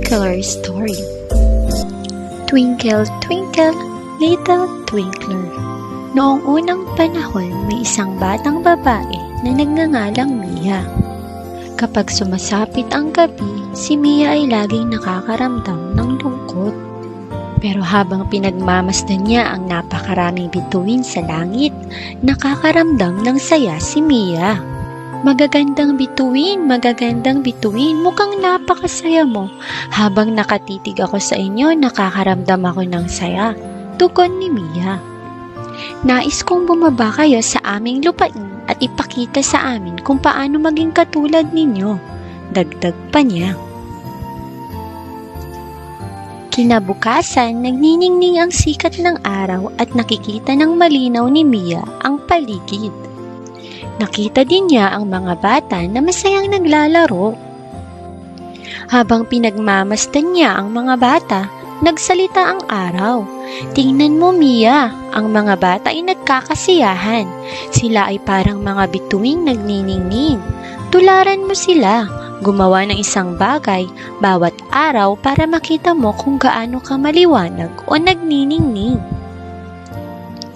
Twinkler Story. Twinkle, twinkle, little twinkler. Noong unang panahon, may isang batang babae na nagngangalang Mia. Kapag sumasapit ang gabi, si Mia ay laging nakakaramdam ng lungkot. Pero habang pinagmamasdan niya ang napakaraming bituin sa langit, nakakaramdam ng saya si Mia. Magagandang bituin, mukhang napakasaya mo. Habang nakatitig ako sa inyo, nakakaramdam ako ng saya. Tugon ni Mia. Nais kong bumaba kayo sa aming lupain at ipakita sa amin kung paano maging katulad ninyo. Dagdag pa niya. Kinabukasan, nagniningning ang sikat ng araw at nakikita ng malinaw ni Mia ang paligid. Nakita din niya ang mga bata na masayang naglalaro. Habang pinagmamasdan niya ang mga bata, nagsalita ang araw. Tingnan mo, Mia, ang mga bata ay nagkakasiyahan. Sila ay parang mga bituing nagniningning. Tularan mo sila. Gumawa ng isang bagay bawat araw para makita mo kung gaano ka maliwanag o nagniningning.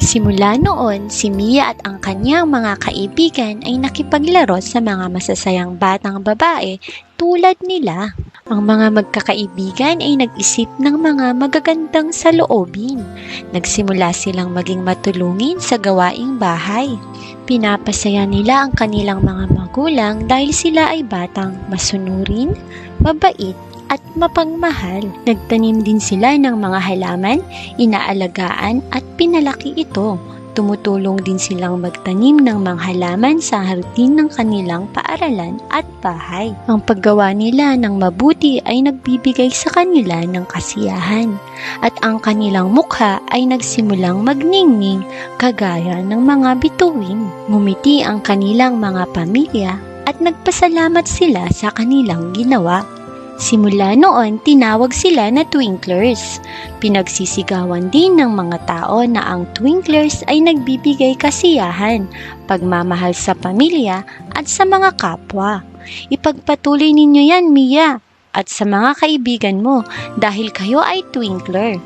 Simula noon, si Mia at ang kanyang mga kaibigan ay nakipaglaro sa mga masasayang batang babae tulad nila. Ang mga magkakaibigan ay nag-isip ng mga magagandang saloobin. Nagsimula silang maging matulungin sa gawaing bahay. Pinapasaya nila ang kanilang mga magulang dahil sila ay batang masunurin, mabait, at mapagmahal. Nagtanim din sila ng mga halaman, inaalagaan at pinalaki ito. Tumutulong din silang magtanim ng mga halaman sa hardin ng kanilang paaralan at bahay. Ang paggawa nila ng mabuti ay nagbibigay sa kanila ng kasiyahan at ang kanilang mukha ay nagsimulang magningning kagaya ng mga bituin. Ngumiti ang kanilang mga pamilya at nagpasalamat sila sa kanilang ginawa. Simula noon, tinawag sila na Twinklers. Pinagsisigawan din ng mga tao na ang Twinklers ay nagbibigay kasiyahan, pagmamahal sa pamilya at sa mga kapwa. Ipagpatuloy ninyo yan, Mia, at sa mga kaibigan mo dahil kayo ay Twinkler.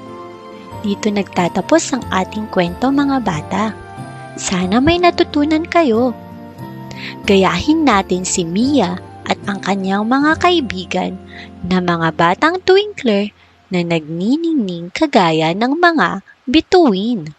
Dito nagtatapos ang ating kwento, mga bata. Sana may natutunan kayo. Gayahin natin si Mia at ang kanyang mga kaibigan na mga batang twinkler na nagniningning kagaya ng mga bituin.